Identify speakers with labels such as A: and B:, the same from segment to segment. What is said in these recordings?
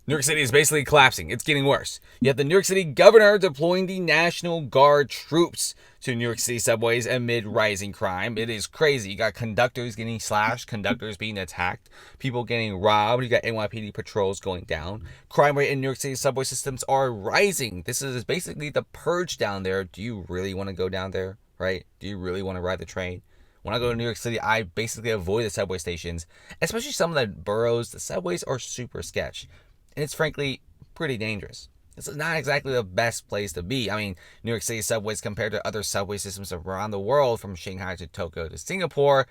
A: New York City is basically collapsing. It's getting worse. You have the New York City governor deploying the National Guard troops to New York City subways amid rising crime. It is crazy. You got conductors getting slashed, conductors being attacked, people getting robbed. You got NYPD patrols going down. Crime rate in New York City subway systems are rising. This is basically the purge down there. Do you really want to go down there? Right? Do you really want to ride the train? When I go to New York City, I basically avoid the subway stations, especially some of the boroughs. The subways are super sketch. And it's frankly pretty dangerous. This is not exactly the best place to be. I mean, New York City subways compared to other subway systems around the world, from Shanghai to Tokyo to Singapore,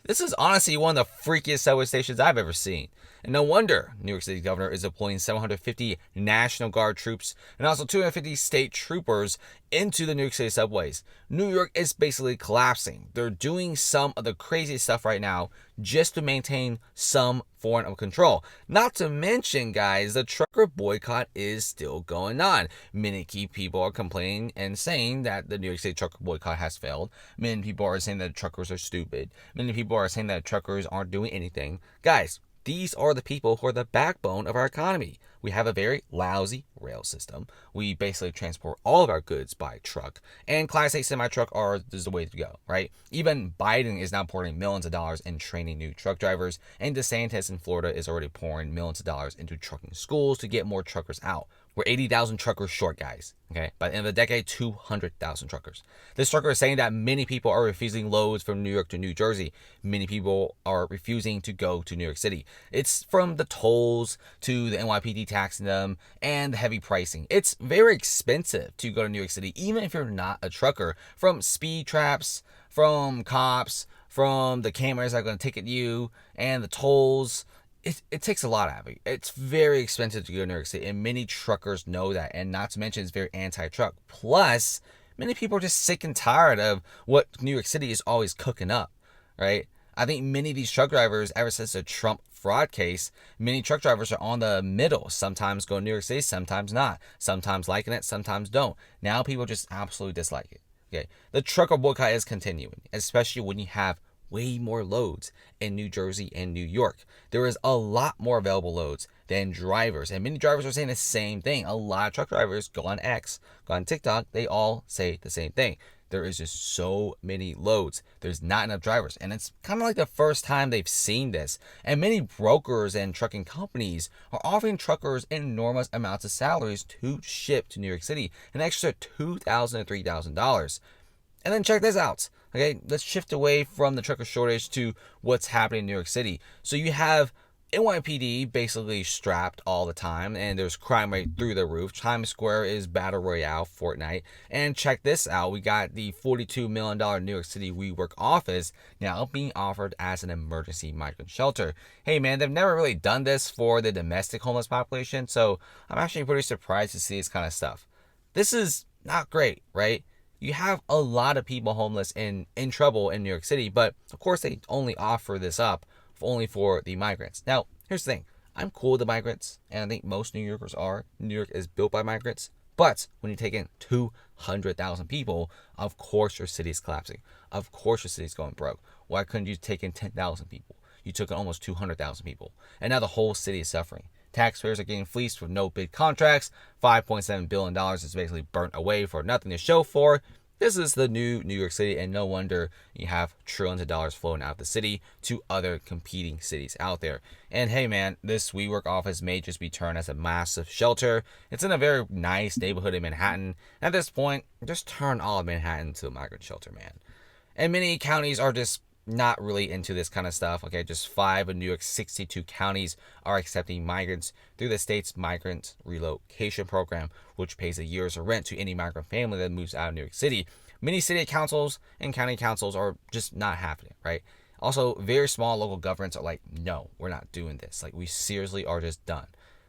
A: this is honestly one of the freakiest subway stations I've ever seen. And no wonder New York City governor is deploying 750 National Guard troops and also 250 state troopers into the New York City subways. New York is basically collapsing. They're doing some of the craziest stuff right now just to maintain some form of control. Not to mention, guys, the trucker boycott is still going on. Many key people are complaining and saying that the New York City trucker boycott has failed. Many people are saying that truckers are stupid. Many people are saying that truckers aren't doing anything. Guys, these are the people who are the backbone of our economy. We have a very lousy rail system. We basically transport all of our goods by truck, and Class A semi-truck is the way to go, right? Even Biden is now pouring millions of dollars in training new truck drivers, and DeSantis in Florida is already pouring millions of dollars into trucking schools to get more truckers out. We're 80,000 truckers short, guys. Okay, by the end of the decade, 200,000 truckers. This trucker is saying that many people are refusing loads from New York to New Jersey. Many people are refusing to go to New York City. It's from the tolls to the NYPD taxing them and the heavy pricing. It's very expensive to go to New York City, even if you're not a trucker. From speed traps, from cops, from the cameras that are going to ticket you, and the tolls. It takes a lot out of it. It's very expensive to go to New York City, and many truckers know that. And not to mention, it's very anti-truck. Plus, many people are just sick and tired of what New York City is always cooking up, right? I think many of these truck drivers, ever since the Trump fraud case, many truck drivers are on the middle. Sometimes go to New York City, sometimes not. Sometimes liking it, sometimes don't. Now people just absolutely dislike it. Okay, the trucker boycott is continuing, especially when you have way more loads in New Jersey and New York. There is a lot more available loads than drivers, and many drivers are saying the same thing. A lot of truck drivers go on X, go on TikTok, they all say the same thing. There is just so many loads. There's not enough drivers, and it's kind of like the first time they've seen this. And many brokers and trucking companies are offering truckers enormous amounts of salaries to ship to New York City, an extra $2,000 to $3,000. And then check this out. Okay, let's shift away from the trucker shortage to what's happening in New York City. So you have NYPD basically strapped all the time, and there's crime rate through the roof. Times Square is Battle Royale Fortnite. And check this out. We got the $42 million New York City WeWork office now being offered as an emergency migrant shelter. Hey man, they've never really done this for the domestic homeless population, so I'm actually pretty surprised to see this kind of stuff. This is not great, right? You have a lot of people homeless and in trouble in New York City, but of course they only offer this up only for the migrants. Now, here's the thing. I'm cool with the migrants, and I think most New Yorkers are. New York is built by migrants. But when you take in 200,000 people, of course your city is collapsing. Of course your city's going broke. Why couldn't you take in 10,000 people? You took in almost 200,000 people. And now the whole city is suffering. Taxpayers are getting fleeced with no bid contracts. $5.7 billion is basically burnt away for nothing to show for. This is the new New York City, and no wonder you have trillions of dollars flowing out of the city to other competing cities out there. And hey man, this WeWork office may just be turned as a massive shelter. It's in a very nice neighborhood in Manhattan. At this point, just turn all of Manhattan into a migrant shelter, man. And many counties are just not really into this kind of stuff. Okay, just 5 of New York's 62 counties are accepting migrants through the state's migrant relocation program, which pays a year's rent to any migrant family that moves out of New York City. Many city councils and county councils are just not happening, right? Also, very small local governments are like, no, we're not doing this. Like, we seriously are just done.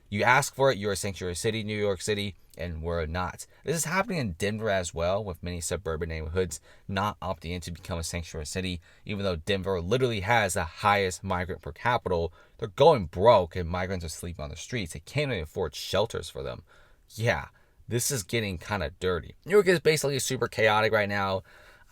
A: You ask for it, you're a sanctuary city, New York City, and we're not. This is happening in Denver as well, with many suburban neighborhoods not opting in to become a sanctuary city, even though Denver literally has the highest migrant per capita. They're going broke, and migrants are sleeping on the streets. They can't even afford shelters for them. Yeah, this is getting kind of dirty. New York is basically super chaotic right now.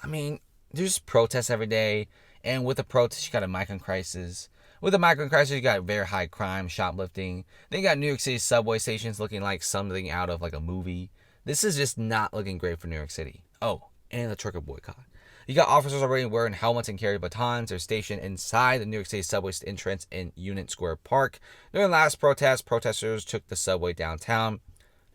A: I mean, there's protests every day, and with the protests, you got a migrant crisis. With the migrant crisis, you got very high crime, shoplifting. Then you got New York City subway stations looking like something out of like a movie. This is just not looking great for New York City. Oh, and the trucker boycott. You got officers already wearing helmets and carrying batons. They're stationed inside the New York City subway entrance in Union Square Park. During the last protest, protesters took the subway downtown.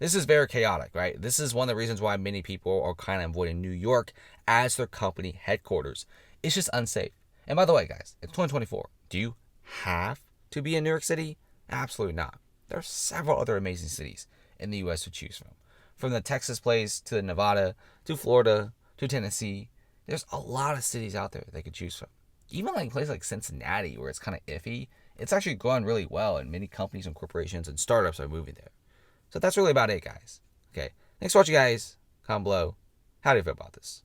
A: This is very chaotic, right? This is one of the reasons why many people are kind of avoiding New York as their company headquarters. It's just unsafe. And by the way, guys, it's 2024. Do you have to be in New York City? Absolutely not. There are several other amazing cities in the U.S. to choose from. From the Texas place to the Nevada to Florida to Tennessee, there's a lot of cities out there they could choose from. Even like places like Cincinnati, where it's kind of iffy, it's actually going really well, and many companies and corporations and startups are moving there. So that's really about it, guys. Okay, thanks for watching, guys. Comment below. How do you feel about this?